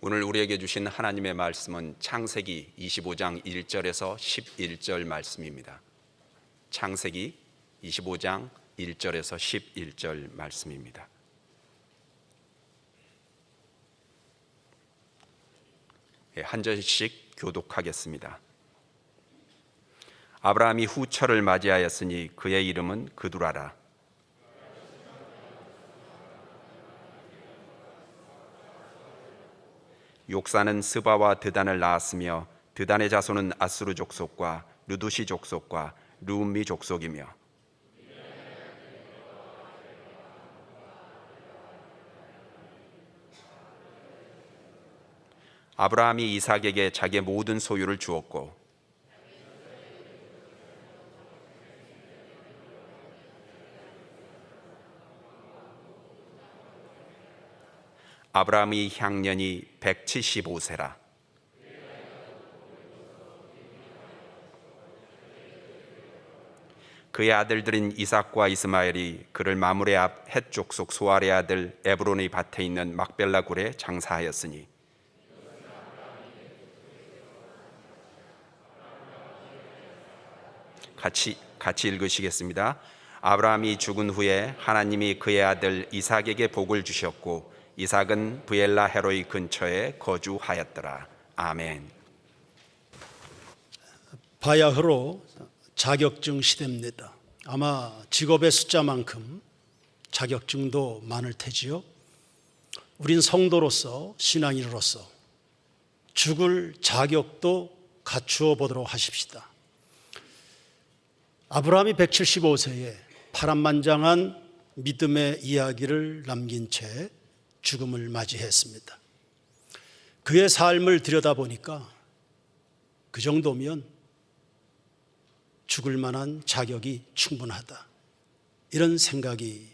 오늘 우리에게 주신 하나님의 말씀은 창세기 25장 1절에서 11절 말씀입니다. 창세기 25장 1절에서 11절 말씀입니다. 한 절씩 교독하겠습니다. 아브라함이 후처를 맞이하였으니 그의 이름은 그두라라. 욕사는 스바와 드단을 낳았으며 드단의 자손은 아수르 족속과 르두시 족속과 르움미 족속이며 아브라함이 이삭에게 자기의 모든 소유를 주었고 아브라함의 향년이 175세라. 그의 아들들인 이삭과 이스마엘이 그를 마므레 앞 헷 족속 소알의 아들 에브론의 밭에 있는 막벨라 굴에 장사하였으니 같이 읽으시겠습니다. 아브라함이 죽은 후에 하나님이 그의 아들 이삭에게 복을 주셨고 이삭은 브엘라 헤로이 근처에 거주하였더라. 아멘. 바야흐로 자격증 시대입니다. 아마 직업의 숫자만큼 자격증도 많을 테지요. 우린 성도로서, 신앙인으로서 죽을 자격도 갖추어 보도록 하십시다. 아브라함이 175세에 파란만장한 믿음의 이야기를 남긴 채 죽음을 맞이했습니다. 그의 삶을 들여다보니까 그 정도면 죽을 만한 자격이 충분하다, 이런 생각이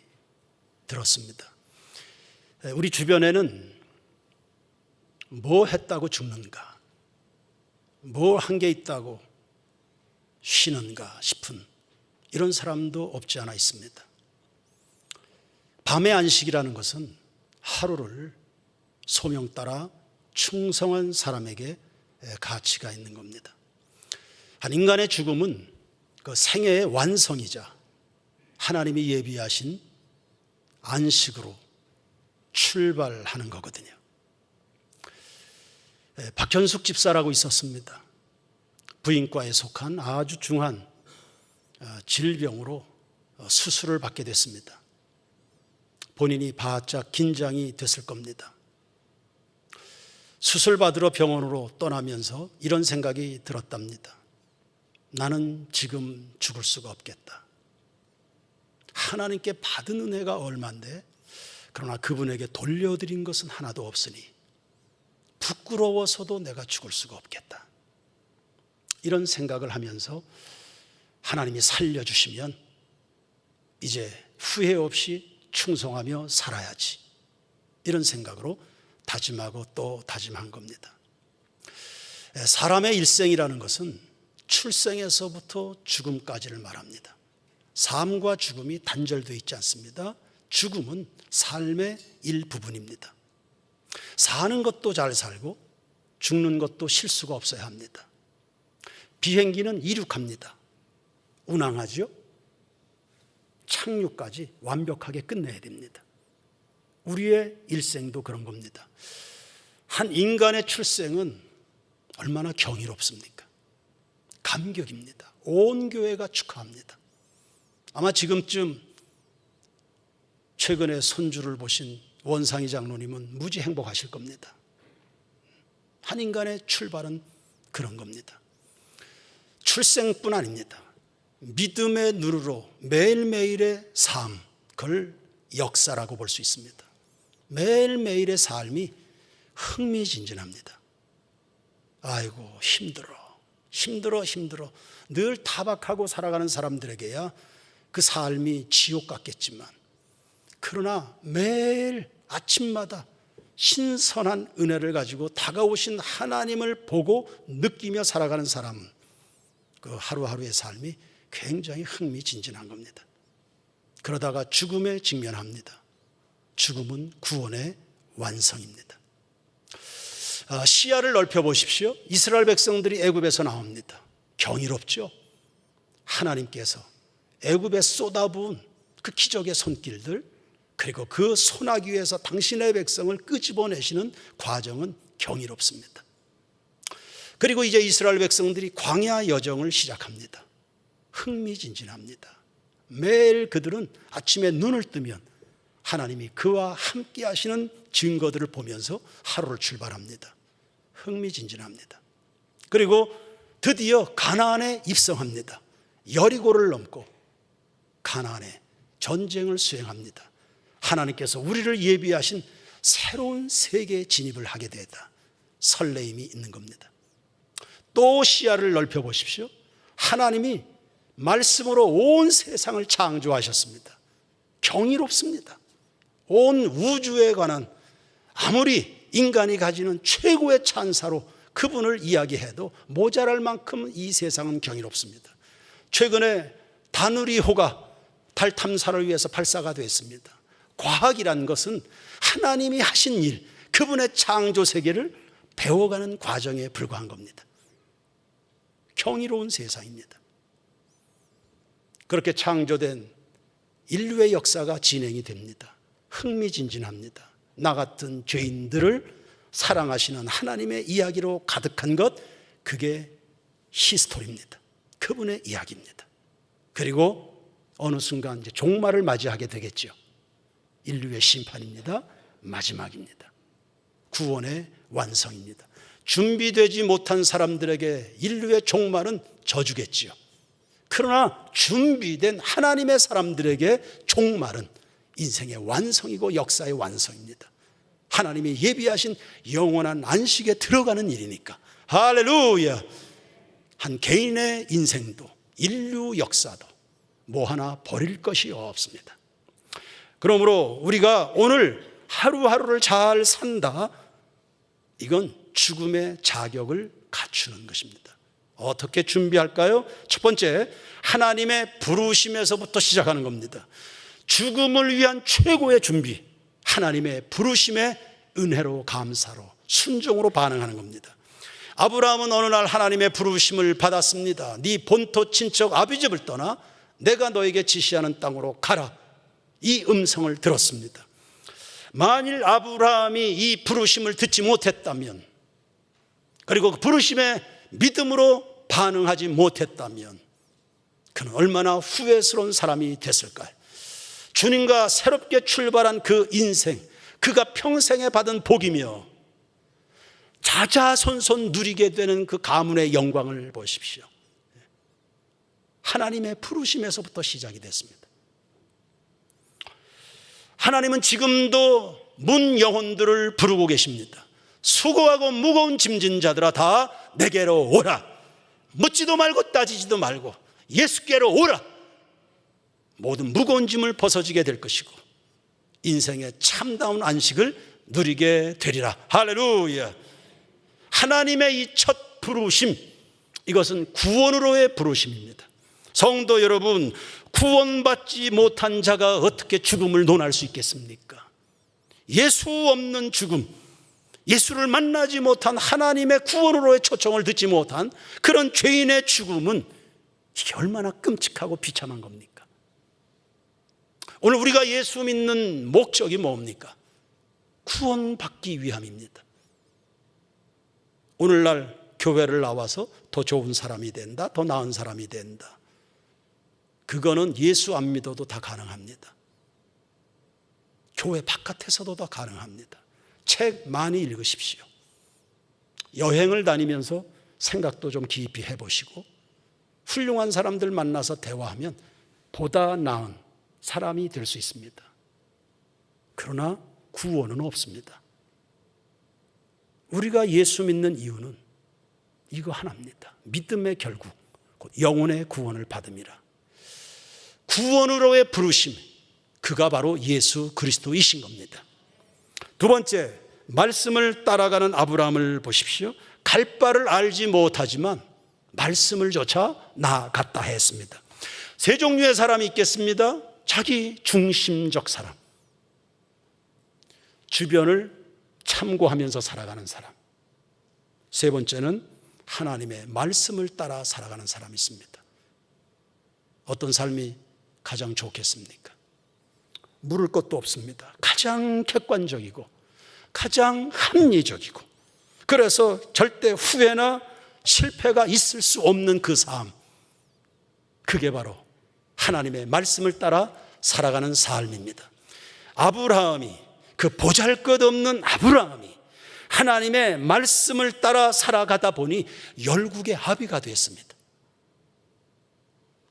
들었습니다. 우리 주변에는 뭐 했다고 죽는가, 뭐 한 게 있다고 쉬는가 싶은 이런 사람도 없지 않아 있습니다. 밤의 안식이라는 것은 하루를 소명 따라 충성한 사람에게 가치가 있는 겁니다. 한 인간의 죽음은 그 생애의 완성이자 하나님이 예비하신 안식으로 출발하는 거거든요. 박현숙 집사라고 있었습니다. 부인과에 속한 아주 중한 질병으로 수술을 받게 됐습니다. 본인이 바짝 긴장이 됐을 겁니다. 수술 받으러 병원으로 떠나면서 이런 생각이 들었답니다. 나는 지금 죽을 수가 없겠다. 하나님께 받은 은혜가 얼만데, 그러나 그분에게 돌려드린 것은 하나도 없으니 부끄러워서도 내가 죽을 수가 없겠다. 이런 생각을 하면서 하나님이 살려주시면 이제 후회 없이 충성하며 살아야지, 이런 생각으로 다짐하고 또 다짐한 겁니다. 사람의 일생이라는 것은 출생에서부터 죽음까지를 말합니다. 삶과 죽음이 단절되어 있지 않습니다. 죽음은 삶의 일부분입니다. 사는 것도 잘 살고 죽는 것도 실수가 없어야 합니다. 비행기는 이륙합니다. 운항하죠. 착륙까지 완벽하게 끝내야 됩니다. 우리의 일생도 그런 겁니다. 한 인간의 출생은 얼마나 경이롭습니까? 감격입니다. 온 교회가 축하합니다. 아마 지금쯤 최근에 손주를 보신 원상희 장로님은 무지 행복하실 겁니다. 한 인간의 출발은 그런 겁니다. 출생뿐 아닙니다. 믿음의 눈으로 매일매일의 삶, 그걸 역사라고 볼 수 있습니다. 매일매일의 삶이 흥미진진합니다. 아이고 힘들어 늘 타박하고 살아가는 사람들에게야 그 삶이 지옥 같겠지만, 그러나 매일 아침마다 신선한 은혜를 가지고 다가오신 하나님을 보고 느끼며 살아가는 사람은 그 하루하루의 삶이 굉장히 흥미진진한 겁니다. 그러다가 죽음에 직면합니다. 죽음은 구원의 완성입니다. 시야를 넓혀 보십시오. 이스라엘 백성들이 애굽에서 나옵니다. 경이롭죠. 하나님께서 애굽에 쏟아부은 그 기적의 손길들, 그리고 그 소나기 위에서 당신의 백성을 끄집어내시는 과정은 경이롭습니다. 그리고 이제 이스라엘 백성들이 광야 여정을 시작합니다. 흥미진진합니다. 매일 그들은 아침에 눈을 뜨면 하나님이 그와 함께 하시는 증거들을 보면서 하루를 출발합니다. 흥미진진합니다. 그리고 드디어 가나안에 입성합니다. 여리고를 넘고 가나안에 전쟁을 수행합니다. 하나님께서 우리를 예비하신 새로운 세계에 진입을 하게 되었다. 설레임이 있는 겁니다. 또 시야를 넓혀 보십시오. 하나님이 말씀으로 온 세상을 창조하셨습니다. 경이롭습니다. 온 우주에 관한 아무리 인간이 가지는 최고의 찬사로 그분을 이야기해도 모자랄 만큼 이 세상은 경이롭습니다. 최근에 다누리호가 달 탐사를 위해서 발사가 됐습니다. 과학이란 것은 하나님이 하신 일, 그분의 창조 세계를 배워가는 과정에 불과한 겁니다. 경이로운 세상입니다. 그렇게 창조된 인류의 역사가 진행이 됩니다. 흥미진진합니다. 나 같은 죄인들을 사랑하시는 하나님의 이야기로 가득한 것, 그게 히스토리입니다. 그분의 이야기입니다. 그리고 어느 순간 이제 종말을 맞이하게 되겠죠. 인류의 심판입니다. 마지막입니다. 구원의 완성입니다. 준비되지 못한 사람들에게 인류의 종말은 저주겠지요. 그러나 준비된 하나님의 사람들에게 종말은 인생의 완성이고 역사의 완성입니다. 하나님이 예비하신 영원한 안식에 들어가는 일이니까. 할렐루야. 한 개인의 인생도 인류 역사도 뭐 하나 버릴 것이 없습니다. 그러므로 우리가 오늘 하루하루를 잘 산다, 이건 죽음의 자격을 갖추는 것입니다. 어떻게 준비할까요? 첫 번째, 하나님의 부르심에서부터 시작하는 겁니다. 죽음을 위한 최고의 준비, 하나님의 부르심의 은혜로 감사로 순종으로 반응하는 겁니다. 아브라함은 어느 날 하나님의 부르심을 받았습니다. 네 본토 친척 아비집을 떠나 내가 너에게 지시하는 땅으로 가라. 이 음성을 들었습니다. 만일 아브라함이 이 부르심을 듣지 못했다면, 그리고 그 부르심에 믿음으로 반응하지 못했다면 그는 얼마나 후회스러운 사람이 됐을까요? 주님과 새롭게 출발한 그 인생, 그가 평생에 받은 복이며 자자손손 누리게 되는 그 가문의 영광을 보십시오. 하나님의 부르심에서부터 시작이 됐습니다. 하나님은 지금도 문 영혼들을 부르고 계십니다. 수고하고 무거운 짐진 자들아 다 내게로 오라. 묻지도 말고 따지지도 말고 예수께로 오라. 모든 무거운 짐을 벗어지게 될 것이고 인생의 참다운 안식을 누리게 되리라. 할렐루야. 하나님의 이 첫 부르심, 이것은 구원으로의 부르심입니다. 성도 여러분, 구원받지 못한 자가 어떻게 죽음을 논할 수 있겠습니까? 예수 없는 죽음, 예수를 만나지 못한 하나님의 구원으로의 초청을 듣지 못한 그런 죄인의 죽음은 이게 얼마나 끔찍하고 비참한 겁니까? 오늘 우리가 예수 믿는 목적이 뭡니까? 구원받기 위함입니다. 오늘날 교회를 나와서 더 좋은 사람이 된다, 더 나은 사람이 된다, 그거는 예수 안 믿어도 다 가능합니다. 교회 바깥에서도 다 가능합니다. 책 많이 읽으십시오. 여행을 다니면서 생각도 좀 깊이 해보시고 훌륭한 사람들 만나서 대화하면 보다 나은 사람이 될 수 있습니다. 그러나 구원은 없습니다. 우리가 예수 믿는 이유는 이거 하나입니다. 믿음의 결국 곧 영혼의 구원을 받음이라. 구원으로의 부르심, 그가 바로 예수 그리스도이신 겁니다. 두 번째, 말씀을 따라가는 아브라함을 보십시오. 갈 바를 알지 못하지만 말씀을 조차 나아갔다 했습니다. 세 종류의 사람이 있겠습니다. 자기 중심적 사람, 주변을 참고하면서 살아가는 사람, 세 번째는 하나님의 말씀을 따라 살아가는 사람이 있습니다. 어떤 삶이 가장 좋겠습니까? 물을 것도 없습니다. 가장 객관적이고 가장 합리적이고, 그래서 절대 후회나 실패가 있을 수 없는 그 삶, 그게 바로 하나님의 말씀을 따라 살아가는 삶입니다. 아브라함이, 그 보잘것없는 아브라함이 하나님의 말씀을 따라 살아가다 보니 열국의 아비가 됐습니다.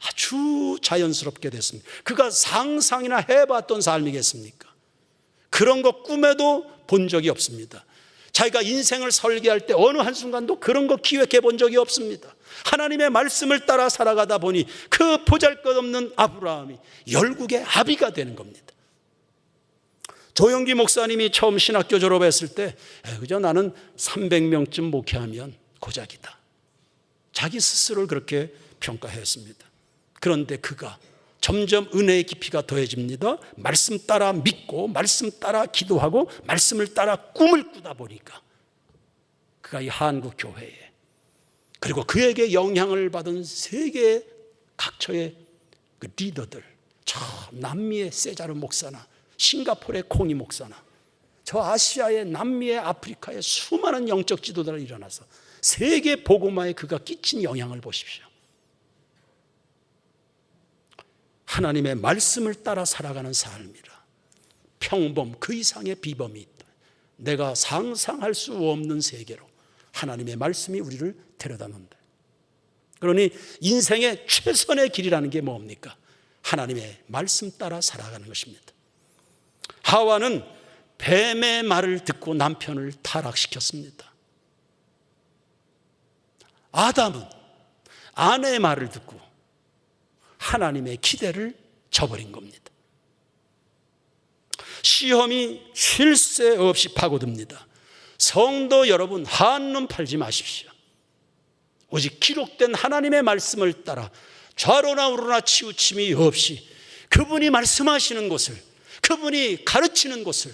아주 자연스럽게 됐습니다. 그가 상상이나 해봤던 삶이겠습니까? 그런 거 꿈에도 본 적이 없습니다. 자기가 인생을 설계할 때 어느 한순간도 그런 거 기획해 본 적이 없습니다. 하나님의 말씀을 따라 살아가다 보니 그 보잘것없는 아브라함이 열국의 아비가 되는 겁니다. 조영기 목사님이 처음 신학교 졸업했을 때 그저 나는 300명쯤 목회하면 고작이다, 자기 스스로를 그렇게 평가했습니다. 그런데 그가 점점 은혜의 깊이가 더해집니다. 말씀 따라 믿고 말씀 따라 기도하고 말씀을 따라 꿈을 꾸다 보니까 그가 이 한국 교회에, 그리고 그에게 영향을 받은 세계 각처의 그 리더들, 저 남미의 세자르 목사나 싱가포르의 콩이 목사나 저 아시아의 남미의 아프리카의 수많은 영적 지도자를 일어나서 세계 복음화에 그가 끼친 영향을 보십시오. 하나님의 말씀을 따라 살아가는 삶이라 평범 그 이상의 비범이 있다. 내가 상상할 수 없는 세계로 하나님의 말씀이 우리를 데려다놓는다. 그러니 인생의 최선의 길이라는 게 뭡니까? 하나님의 말씀 따라 살아가는 것입니다. 하와는 뱀의 말을 듣고 남편을 타락시켰습니다. 아담은 아내의 말을 듣고 하나님의 기대를 저버린 겁니다. 시험이 쉴 새 없이 파고듭니다. 성도 여러분, 한눈 팔지 마십시오. 오직 기록된 하나님의 말씀을 따라 좌로나 우로나 치우침이 없이 그분이 말씀하시는 곳을, 그분이 가르치는 곳을,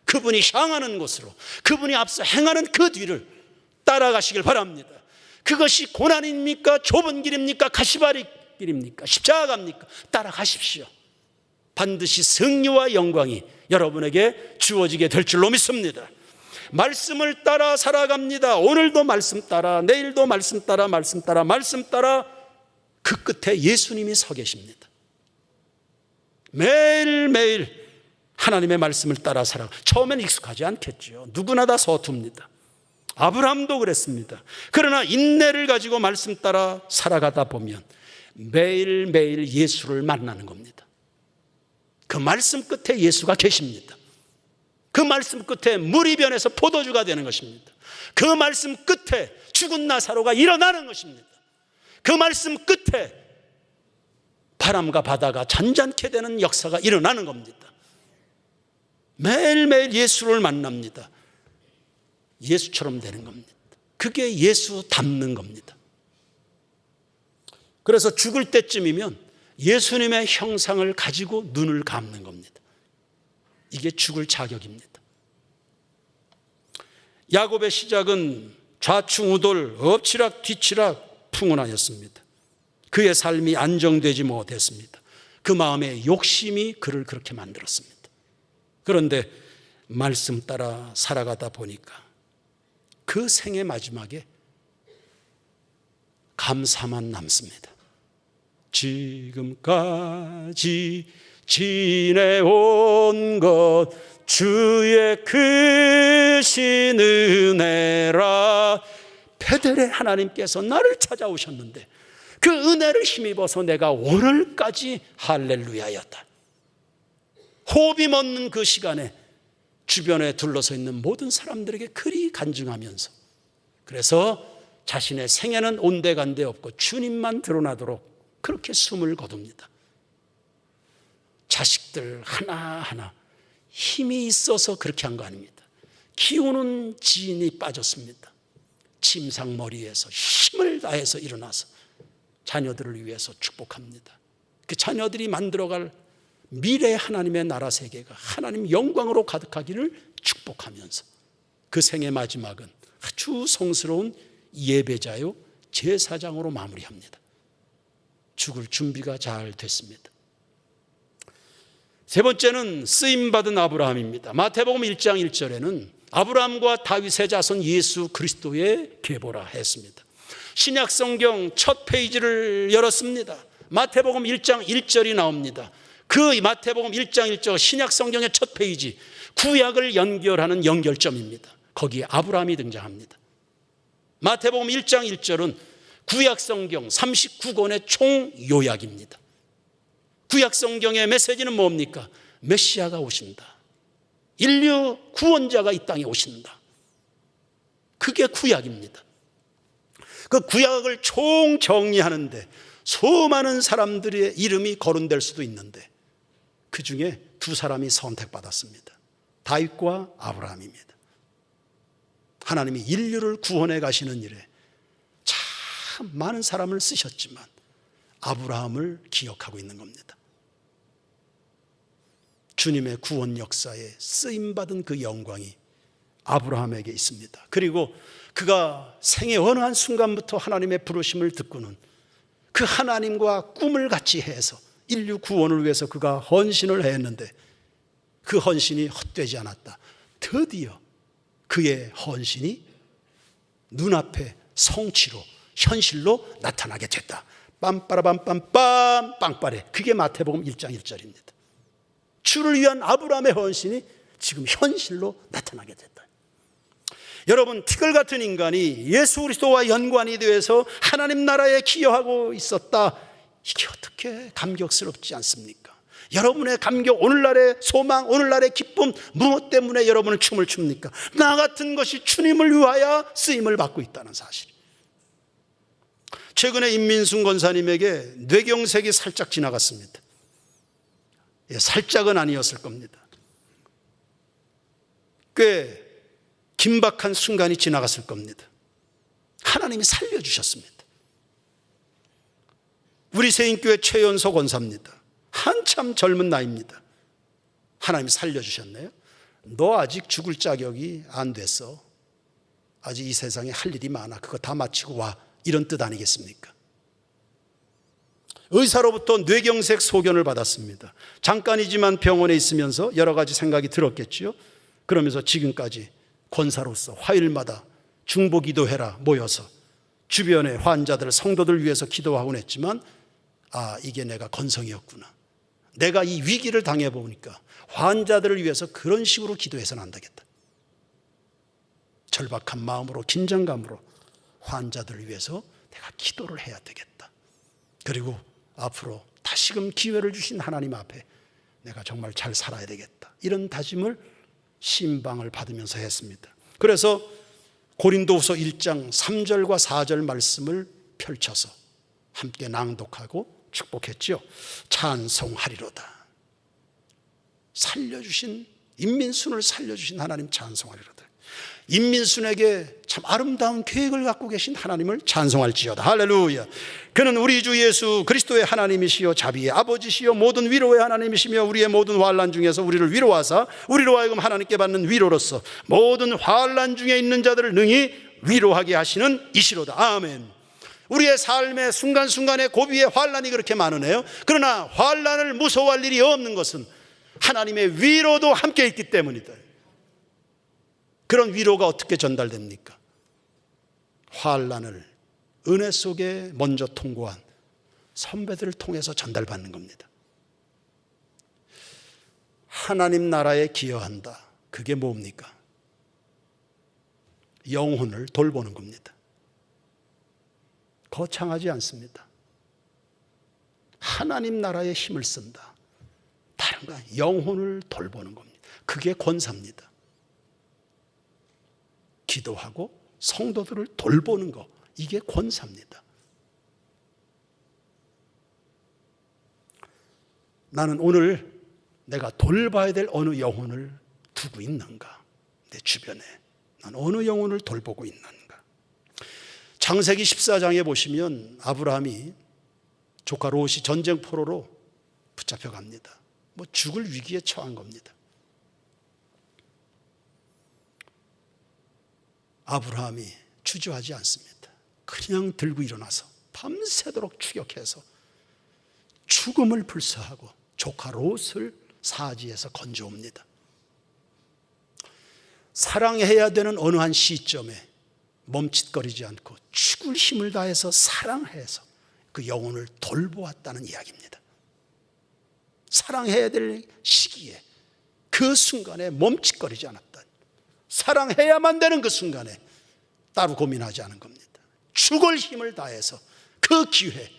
그분이 향하는 곳으로, 그분이 앞서 행하는 그 뒤를 따라가시길 바랍니다. 그것이 고난입니까? 좁은 길입니까? 가시밭 길입니까? 십자가입니까? 따라가십시오. 반드시 승리와 영광이 여러분에게 주어지게 될 줄로 믿습니다. 말씀을 따라 살아갑니다. 오늘도 말씀 따라, 내일도 말씀 따라, 말씀 따라, 말씀 따라. 그 끝에 예수님이 서 계십니다. 매일매일 하나님의 말씀을 따라 살아가. 처음엔 익숙하지 않겠죠. 누구나 다 서툽니다. 아브라함도 그랬습니다. 그러나 인내를 가지고 말씀 따라 살아가다 보면 매일매일 예수를 만나는 겁니다. 그 말씀 끝에 예수가 계십니다. 그 말씀 끝에 물이 변해서 포도주가 되는 것입니다. 그 말씀 끝에 죽은 나사로가 일어나는 것입니다. 그 말씀 끝에 바람과 바다가 잔잔케 되는 역사가 일어나는 겁니다. 매일매일 예수를 만납니다. 예수처럼 되는 겁니다. 그게 예수 닮는 겁니다. 그래서 죽을 때쯤이면 예수님의 형상을 가지고 눈을 감는 겁니다. 이게 죽을 자격입니다. 야곱의 시작은 좌충우돌, 엎치락 뒤치락 풍운하였습니다. 그의 삶이 안정되지 못했습니다. 그 마음의 욕심이 그를 그렇게 만들었습니다. 그런데 말씀 따라 살아가다 보니까 그 생의 마지막에 감사만 남습니다. 지금까지 지내온 것 주의 크신 은혜라. 베델의 하나님께서 나를 찾아오셨는데 그 은혜를 힘입어서 내가 오늘까지 할렐루야였다. 호흡이 멎는 그 시간에 주변에 둘러서 있는 모든 사람들에게 그리 간증하면서, 그래서 자신의 생애는 온데간데 없고 주님만 드러나도록 그렇게 숨을 거둡니다. 자식들 하나하나 힘이 있어서 그렇게 한 거 아닙니다. 키우는 지인이 빠졌습니다. 침상머리에서 힘을 다해서 일어나서 자녀들을 위해서 축복합니다. 그 자녀들이 만들어갈 미래의 하나님의 나라 세계가 하나님 영광으로 가득하기를 축복하면서 그 생의 마지막은 아주 성스러운 예배자요 제사장으로 마무리합니다. 죽을 준비가 잘 됐습니다. 세 번째는 쓰임받은 아브라함입니다. 마태복음 1장 1절에는 아브라함과 다윗의 자손 예수 그리스도의 계보라 했습니다. 신약 성경 첫 페이지를 열었습니다. 마태복음 1장 1절이 나옵니다. 그 마태복음 1장 1절 신약 성경의 첫 페이지, 구약을 연결하는 연결점입니다. 거기에 아브라함이 등장합니다. 마태복음 1장 1절은 구약 성경 39권의 총 요약입니다. 구약 성경의 메시지는 뭡니까? 메시아가 오신다. 인류 구원자가 이 땅에 오신다. 그게 구약입니다. 그 구약을 총 정리하는데 수많은 사람들의 이름이 거론될 수도 있는데 그 중에 두 사람이 선택받았습니다. 다윗과 아브라함입니다. 하나님이 인류를 구원해 가시는 일에 참 많은 사람을 쓰셨지만 아브라함을 기억하고 있는 겁니다. 주님의 구원 역사에 쓰임받은 그 영광이 아브라함에게 있습니다. 그리고 그가 생애 어느 한 순간부터 하나님의 부르심을 듣고는 그 하나님과 꿈을 같이 해서 인류 구원을 위해서 그가 헌신을 했는데 그 헌신이 헛되지 않았다. 드디어 그의 헌신이 눈앞에 성취로 현실로 나타나게 됐다. 빰빠라빰빰빰 빵빠레. 그게 마태복음 1장 1절입니다. 주를 위한 아브라함의 헌신이 지금 현실로 나타나게 됐다. 여러분, 티끌 같은 인간이 예수 그리스도와 연관이 되어서 하나님 나라에 기여하고 있었다. 이게 어떻게 감격스럽지 않습니까? 여러분의 감격, 오늘날의 소망, 오늘날의 기쁨, 무엇 때문에 여러분은 춤을 춥니까? 나 같은 것이 주님을 위하여 쓰임을 받고 있다는 사실. 최근에 임민순 권사님에게 뇌경색이 살짝 지나갔습니다. 살짝은 아니었을 겁니다. 꽤 긴박한 순간이 지나갔을 겁니다. 하나님이 살려주셨습니다. 우리 세인교회 최연소 권사입니다. 한참 젊은 나이입니다. 하나님이 살려주셨네요. 너 아직 죽을 자격이 안 됐어. 아직 이 세상에 할 일이 많아. 그거 다 마치고 와. 이런 뜻 아니겠습니까? 의사로부터 뇌경색 소견을 받았습니다. 잠깐이지만 병원에 있으면서 여러 가지 생각이 들었겠죠. 그러면서 지금까지 권사로서 화요일마다 중보 기도회라 모여서 주변의 환자들, 성도들 위해서 기도하곤 했지만 이게 내가 건성이었구나. 내가 이 위기를 당해보니까 환자들을 위해서 그런 식으로 기도해서는 안 되겠다. 절박한 마음으로, 긴장감으로 환자들을 위해서 내가 기도를 해야 되겠다. 그리고 앞으로 다시금 기회를 주신 하나님 앞에 내가 정말 잘 살아야 되겠다. 이런 다짐을 신방을 받으면서 했습니다. 그래서 고린도후서 1장 3절과 4절 말씀을 펼쳐서 함께 낭독하고 축복했죠. 찬송하리로다. 살려주신, 임민순을 살려주신 하나님 찬송하리로다. 임민순에게 참 아름다운 계획을 갖고 계신 하나님을 찬송할지어다. 할렐루야. 그는 우리 주 예수 그리스도의 하나님이시요 자비의 아버지시요 모든 위로의 하나님이시며 우리의 모든 환난 중에서 우리를 위로하사 우리로 하여금 하나님께 받는 위로로서 모든 환난 중에 있는 자들을 능히 위로하게 하시는 이시로다. 아멘. 우리의 삶의 순간순간의 고비에 환난이 그렇게 많으네요. 그러나 환난을 무서워할 일이 없는 것은 하나님의 위로도 함께 있기 때문이다. 그런 위로가 어떻게 전달됩니까? 환난을 은혜 속에 먼저 통고한 선배들을 통해서 전달받는 겁니다. 하나님 나라에 기여한다. 그게 뭡니까? 영혼을 돌보는 겁니다. 거창하지 않습니다. 하나님 나라에 힘을 쓴다. 다른 거 영혼을 돌보는 겁니다. 그게 권사입니다. 기도하고 성도들을 돌보는 거, 이게 권사입니다. 나는 오늘 내가 돌봐야 될 어느 영혼을 두고 있는가? 내 주변에 난 어느 영혼을 돌보고 있는가? 창세기 14장에 보시면 아브라함이 조카 롯이 전쟁 포로로 붙잡혀 갑니다. 죽을 위기에 처한 겁니다. 아브라함이 주저하지 않습니다. 그냥 들고 일어나서 밤새도록 추격해서 죽음을 불사하고 조카 롯을 사지에서 건져옵니다. 사랑해야 되는 어느 한 시점에 멈칫거리지 않고 죽을 힘을 다해서 사랑해서 그 영혼을 돌보았다는 이야기입니다. 사랑해야 될 시기에 그 순간에 멈칫거리지 않았다. 사랑해야만 되는 그 순간에 따로 고민하지 않은 겁니다. 죽을 힘을 다해서 그 기회,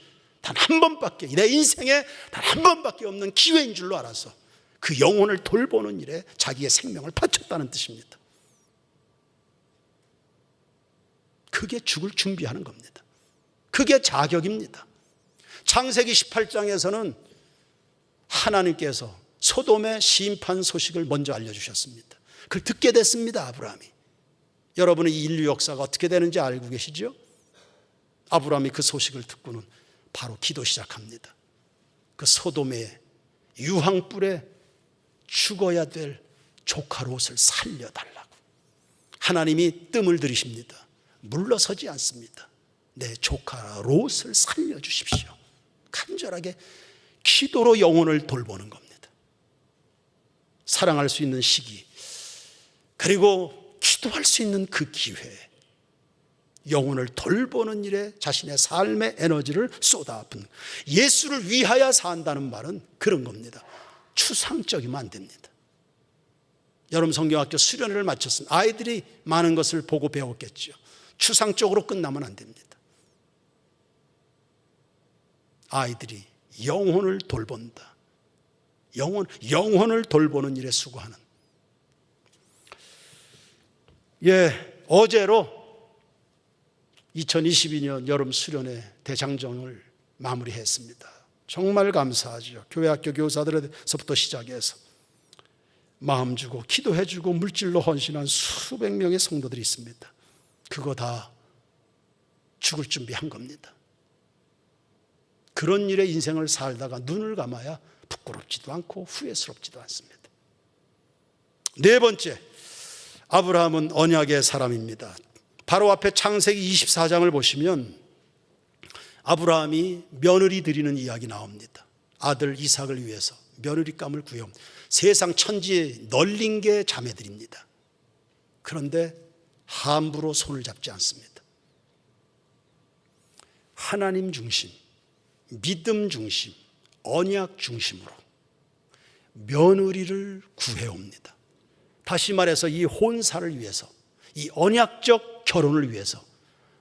단 한 번밖에, 내 인생에 단 한 번밖에 없는 기회인 줄로 알아서 그 영혼을 돌보는 일에 자기의 생명을 바쳤다는 뜻입니다. 그게 죽을 준비하는 겁니다. 그게 자격입니다. 창세기 18장에서는 하나님께서 소돔의 심판 소식을 먼저 알려주셨습니다. 그걸 듣게 됐습니다. 아브라함이. 여러분은 이 인류 역사가 어떻게 되는지 알고 계시죠? 아브라함이 그 소식을 듣고는 바로 기도 시작합니다. 그 소돔의 유황불에 죽어야 될 조카 롯을 살려달라고. 하나님이 뜸을 들이십니다. 물러서지 않습니다. 내 조카 롯을 살려주십시오. 간절하게 기도로 영혼을 돌보는 겁니다. 사랑할 수 있는 시기, 그리고 기도할 수 있는 그 기회, 영혼을 돌보는 일에 자신의 삶의 에너지를 쏟아붓는, 예수를 위하여 산다는 말은 그런 겁니다. 추상적이면 안 됩니다. 여러분 성경학교 수련회를 마쳤습니다. 아이들이 많은 것을 보고 배웠겠죠. 추상적으로 끝나면 안 됩니다. 아이들이 영혼을 돌본다. 영혼을 돌보는 일에 수고하는. 어제로 2022년 여름 수련회 대장정을 마무리했습니다. 정말 감사하죠. 교회학교 교사들에서부터 시작해서 마음 주고 기도해 주고 물질로 헌신한 수백 명의 성도들이 있습니다. 그거 다 죽을 준비한 겁니다. 그런 일에 인생을 살다가 눈을 감아야 부끄럽지도 않고 후회스럽지도 않습니다. 네 번째, 아브라함은 언약의 사람입니다. 바로 앞에 창세기 24장을 보시면 아브라함이 며느리 드리는 이야기 나옵니다. 아들 이삭을 위해서 며느리감을 구해옵니다. 세상 천지에 널린 게 자매들입니다. 그런데 함부로 손을 잡지 않습니다. 하나님 중심, 믿음 중심, 언약 중심으로 며느리를 구해옵니다. 다시 말해서 이 혼사를 위해서, 이 언약적 결혼을 위해서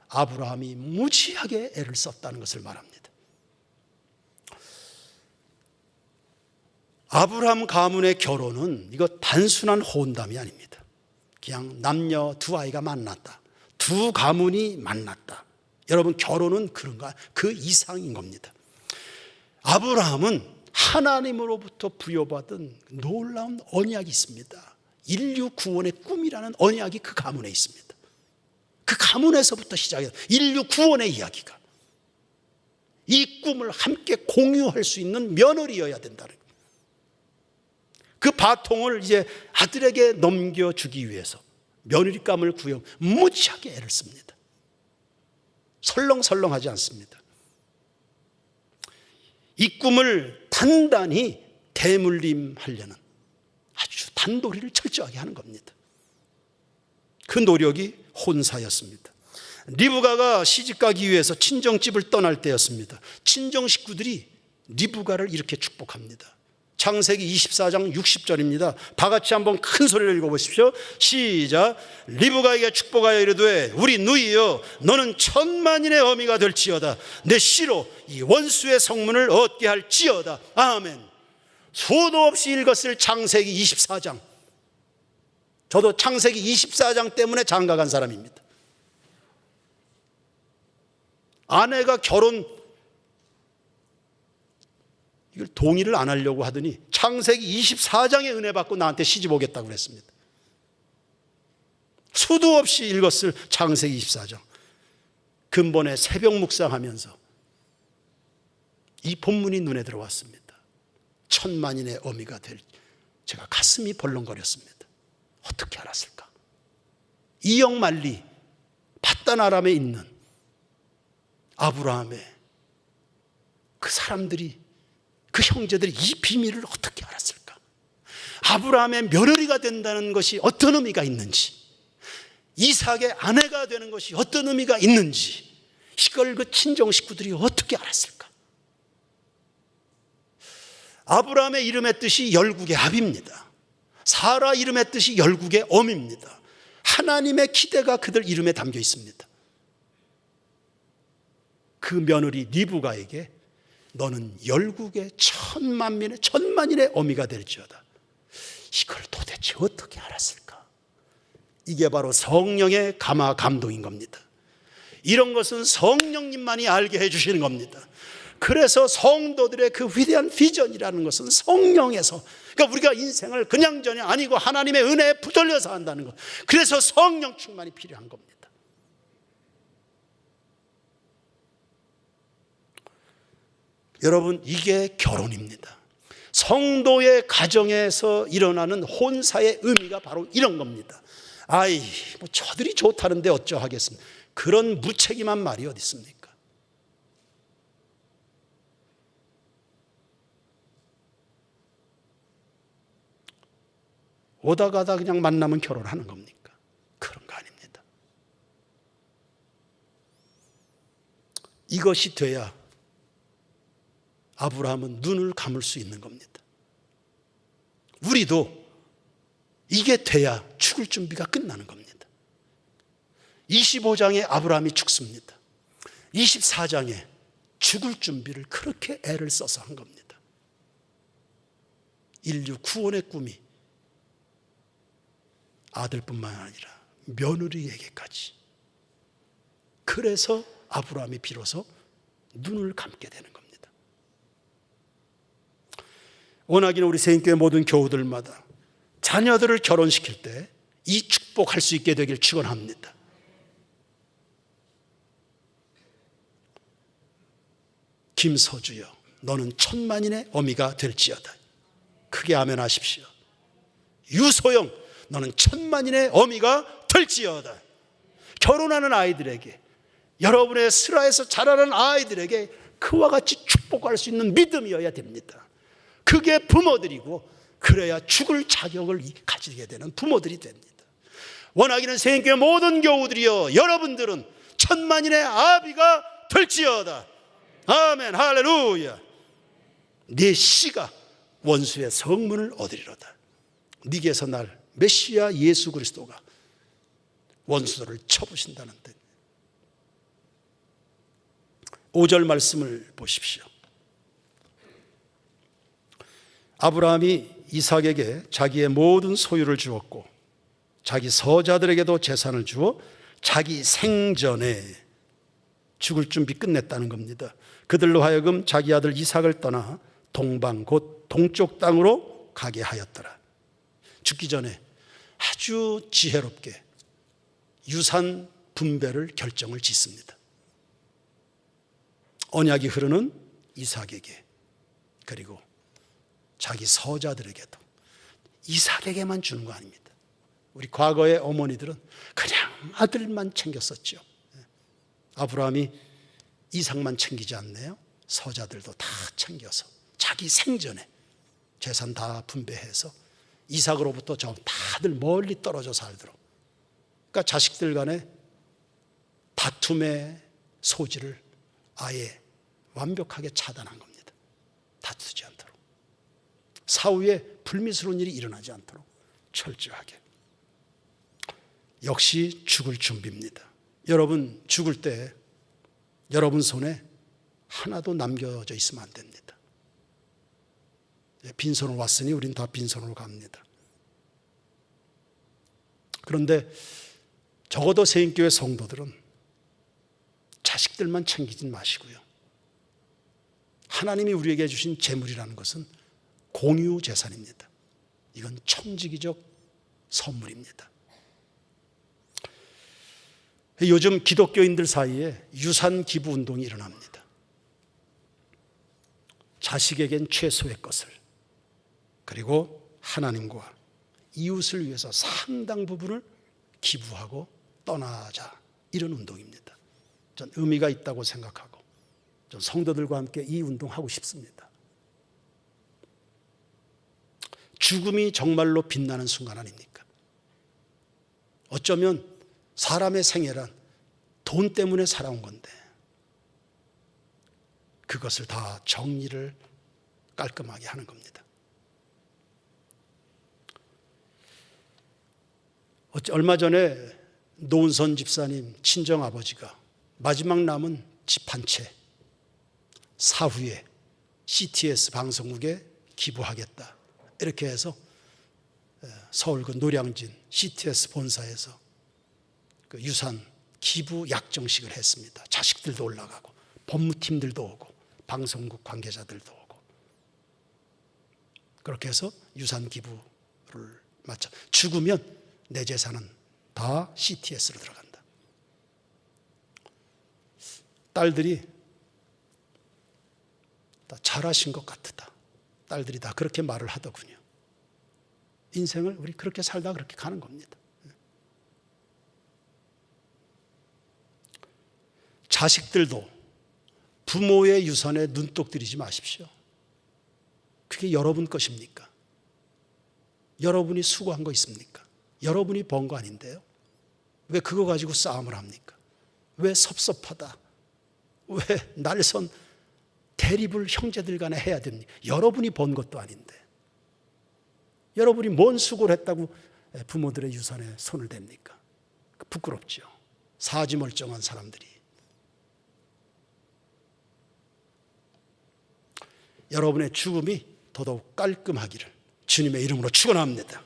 아브라함이 무지하게 애를 썼다는 것을 말합니다. 아브라함 가문의 결혼은 이거 단순한 혼담이 아닙니다. 그냥 남녀 두 아이가 만났다, 두 가문이 만났다. 여러분 결혼은 그런가? 그 이상인 겁니다. 아브라함은 하나님으로부터 부여받은 놀라운 언약이 있습니다. 인류 구원의 꿈이라는 언약이 그 가문에 있습니다. 그 가문에서부터 시작해서 인류 구원의 이야기가, 이 꿈을 함께 공유할 수 있는 며느리여야 된다는 거예요. 그 바통을 이제 아들에게 넘겨주기 위해서 며느리감을 구해 무지하게 애를 씁니다. 설렁설렁하지 않습니다. 이 꿈을 단단히 대물림하려는 아주 단도리를 철저하게 하는 겁니다. 그 노력이 혼사였습니다. 리브가가 시집가기 위해서 친정집을 떠날 때였습니다. 친정 식구들이 리브가를 이렇게 축복합니다. 창세기 24장 60절입니다. 다 같이 한번 큰 소리를 읽어보십시오. 시작. 리브가에게 축복하여 이르되 우리 누이여 너는 천만인의 어미가 될지어다. 내 씨로 이 원수의 성문을 얻게 할지어다. 아멘. 수도 없이 읽었을 창세기 24장. 저도 창세기 24장 때문에 장가간 사람입니다. 아내가 이걸 동의를 안 하려고 하더니 창세기 24장의 은혜 받고 나한테 시집 오겠다고 그랬습니다. 수도 없이 읽었을 창세기 24장. 근본에 새벽 묵상하면서 이 본문이 눈에 들어왔습니다. 천만인의 어미가 될, 제가 가슴이 벌렁거렸습니다. 어떻게 알았을까? 이영만리 밧단 아람에 있는 아브라함의 그 사람들이, 그 형제들이 이 비밀을 어떻게 알았을까? 아브라함의 며느리가 된다는 것이 어떤 의미가 있는지, 이삭의 아내가 되는 것이 어떤 의미가 있는지, 이걸 그 친정 식구들이 어떻게 알았을까? 아브라함의 이름의 뜻이 열국의 아비입니다. 사라 이름의 뜻이 열국의 엄입니다. 하나님의 기대가 그들 이름에 담겨 있습니다. 그 며느리 리브가에게 너는 열국의 천만인의 어미가 될지어다. 이걸 도대체 어떻게 알았을까? 이게 바로 성령의 감동인 겁니다. 이런 것은 성령님만이 알게 해주시는 겁니다. 그래서 성도들의 그 위대한 비전이라는 것은 성령에서, 그러니까 우리가 인생을 그냥저냥 아니고 하나님의 은혜에 부들려서 한다는 것, 그래서 성령 충만이 필요한 겁니다. 여러분, 이게 결혼입니다. 성도의 가정에서 일어나는 혼사의 의미가 바로 이런 겁니다. 뭐 저들이 좋다는데 어쩌하겠습니까? 그런 무책임한 말이 어디 있습니까? 오다 가다 그냥 만나면 결혼하는 겁니까? 그런 거 아닙니다. 이것이 돼야 아브라함은 눈을 감을 수 있는 겁니다. 우리도 이게 돼야 죽을 준비가 끝나는 겁니다. 25장에 아브라함이 죽습니다. 24장에 죽을 준비를 그렇게 애를 써서 한 겁니다. 인류 구원의 꿈이 아들뿐만 아니라 며느리에게까지. 그래서 아브라함이 비로소 눈을 감게 되는 겁니다. 원하기는 우리 세인교회 모든 교우들마다 자녀들을 결혼시킬 때 이 축복할 수 있게 되길 축원합니다. 김서주여, 너는 천만인의 어미가 될지어다. 크게 아멘 하십시오. 유소영, 너는 천만인의 어미가 될지어다. 결혼하는 아이들에게, 여러분의 슬하에서 자라는 아이들에게 그와 같이 축복할 수 있는 믿음이어야 됩니다. 그게 부모들이고, 그래야 죽을 자격을 가지게 되는 부모들이 됩니다. 원하기는 세인교회 모든 교우들이여, 여러분들은 천만인의 아비가 될지어다. 아멘, 할렐루야. 네 씨가 원수의 성문을 얻으리로다. 네게서 날 메시아 예수 그리스도가 원수들을 쳐부신다는 뜻. 5절 말씀을 보십시오. 아브라함이 이삭에게 자기의 모든 소유를 주었고 자기 서자들에게도 재산을 주어 자기 생전에 죽을 준비 끝냈다는 겁니다. 그들로 하여금 자기 아들 이삭을 떠나 동방 곧 동쪽 땅으로 가게 하였더라. 죽기 전에 아주 지혜롭게 유산 분배를 결정을 짓습니다. 언약이 흐르는 이삭에게, 그리고 자기 서자들에게도. 이삭에게만 주는 거 아닙니다. 우리 과거의 어머니들은 그냥 아들만 챙겼었죠. 아브라함이 이삭만 챙기지 않네요. 서자들도 다 챙겨서 자기 생전에 재산 다 분배해서 이삭으로부터 다들 멀리 떨어져 살도록. 그러니까 자식들 간의 다툼의 소지를 아예 완벽하게 차단한 겁니다. 다투지 않도록, 사후에 불미스러운 일이 일어나지 않도록 철저하게. 역시 죽을 준비입니다. 여러분 죽을 때 여러분 손에 하나도 남겨져 있으면 안 됩니다. 빈손으로 왔으니 우린 다 빈손으로 갑니다. 그런데 적어도 세인교회 성도들은 자식들만 챙기진 마시고요. 하나님이 우리에게 주신 재물이라는 것은 공유 재산입니다. 이건 청지기적 선물입니다. 요즘 기독교인들 사이에 유산 기부 운동이 일어납니다. 자식에겐 최소의 것을, 그리고 하나님과 이웃을 위해서 상당 부분을 기부하고 떠나자, 이런 운동입니다. 전 의미가 있다고 생각하고 전 성도들과 함께 이 운동하고 싶습니다. 죽음이 정말로 빛나는 순간 아닙니까? 어쩌면 사람의 생애란 돈 때문에 살아온 건데 그것을 다 정리를 깔끔하게 하는 겁니다. 얼마 전에 노은선 집사님 친정아버지가 마지막 남은 집 한 채 사후에 CTS 방송국에 기부하겠다 이렇게 해서 서울 그 노량진 CTS 본사에서 그 유산 기부 약정식을 했습니다. 자식들도 올라가고 법무팀들도 오고 방송국 관계자들도 오고 그렇게 해서 유산 기부를 마쳐 죽으면 내 재산은 다 CTS로 들어간다. 딸들이 다 잘하신 것 같다. 딸들이 다 그렇게 말을 하더군요. 인생을 우리 그렇게 살다 그렇게 가는 겁니다. 자식들도 부모의 유산에 눈독 들이지 마십시오. 그게 여러분 것입니까? 여러분이 수고한 거 있습니까? 여러분이 번 거 아닌데요? 왜 그거 가지고 싸움을 합니까? 왜 섭섭하다? 왜 날선 대립을 형제들 간에 해야 됩니까? 여러분이 번 것도 아닌데 여러분이 뭔 수고를 했다고 부모들의 유산에 손을 댑니까? 부끄럽죠. 사지멀쩡한 사람들이. 여러분의 죽음이 더더욱 깔끔하기를 주님의 이름으로 축원합니다.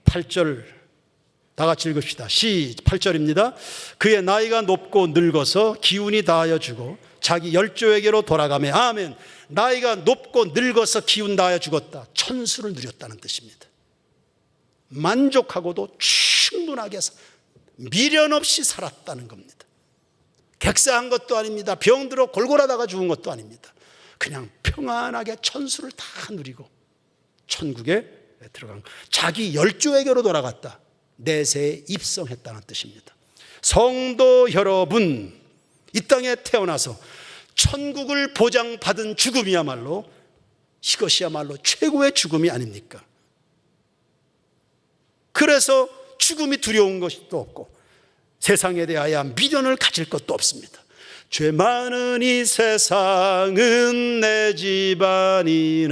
8절 다 같이 읽읍시다. 8절입니다. 그의 나이가 높고 늙어서 기운이 다하여 죽어 자기 열조에게로 돌아가며 아멘. 나이가 높고 늙어서 기운 다하여 죽었다. 천수를 누렸다는 뜻입니다. 만족하고도 충분하게 미련 없이 살았다는 겁니다. 객사한 것도 아닙니다. 병들어 골골하다가 죽은 것도 아닙니다. 그냥 평안하게 천수를 다 누리고 천국에 들어간 자기 열조에게로 돌아갔다. 내세에 입성했다는 뜻입니다. 성도 여러분, 이 땅에 태어나서 천국을 보장받은 죽음이야말로 이것이야말로 최고의 죽음이 아닙니까? 그래서 죽음이 두려운 것도 없고 세상에 대하여 미련을 가질 것도 없습니다. 죄 많은 이 세상은 내 집안이네.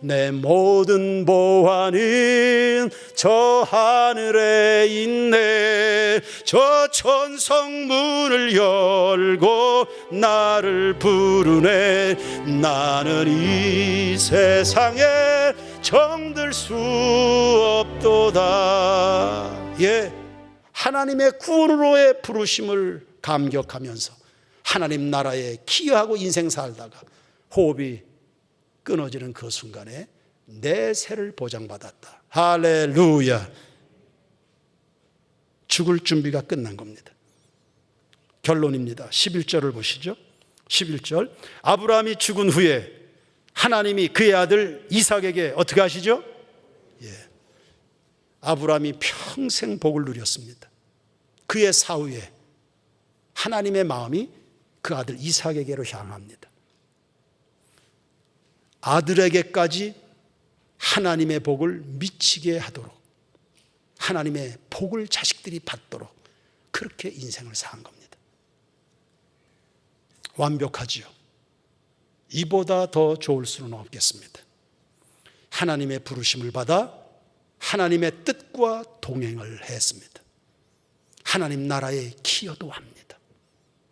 내 모든 보화는 저 하늘에 있네. 저 천성문을 열고 나를 부르네. 나는 이 세상에 정들 수 없도다. 예, 하나님의 구원으로의 부르심을 감격하면서 하나님 나라에 기여하고 인생 살다가 호흡이 끊어지는 그 순간에 내 새를 보장받았다. 할렐루야. 죽을 준비가 끝난 겁니다. 결론입니다. 11절을 보시죠. 11절. 아브라함이 죽은 후에 하나님이 그의 아들 이삭에게 어떻게 하시죠? 예. 아브라함이 평생 복을 누렸습니다. 그의 사후에 하나님의 마음이 그 아들 이삭에게로 향합니다. 아들에게까지 하나님의 복을 미치게 하도록 하나님의 복을 자식들이 받도록 그렇게 인생을 산 겁니다. 완벽하지요. 이보다 더 좋을 수는 없겠습니다. 하나님의 부르심을 받아 하나님의 뜻과 동행을 했습니다. 하나님 나라에 기여도 합니다.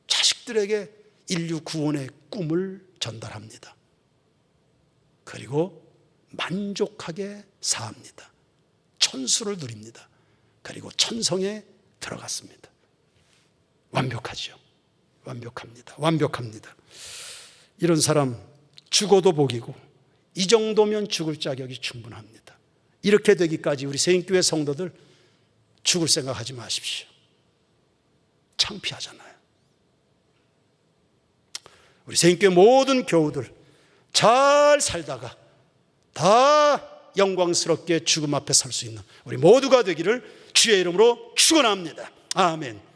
자식들에게 인류 구원의 꿈을 전달합니다. 그리고 만족하게 사합니다. 천수를 누립니다. 그리고 천성에 들어갔습니다. 완벽하죠. 완벽합니다. 완벽합니다. 이런 사람 죽어도 복이고 이 정도면 죽을 자격이 충분합니다. 이렇게 되기까지 우리 새인교회 성도들 죽을 생각하지 마십시오. 창피하잖아요. 우리 새인교회 모든 교우들 잘 살다가 다 영광스럽게 죽음 앞에 설 수 있는 우리 모두가 되기를 주의 이름으로 축원합니다. 아멘.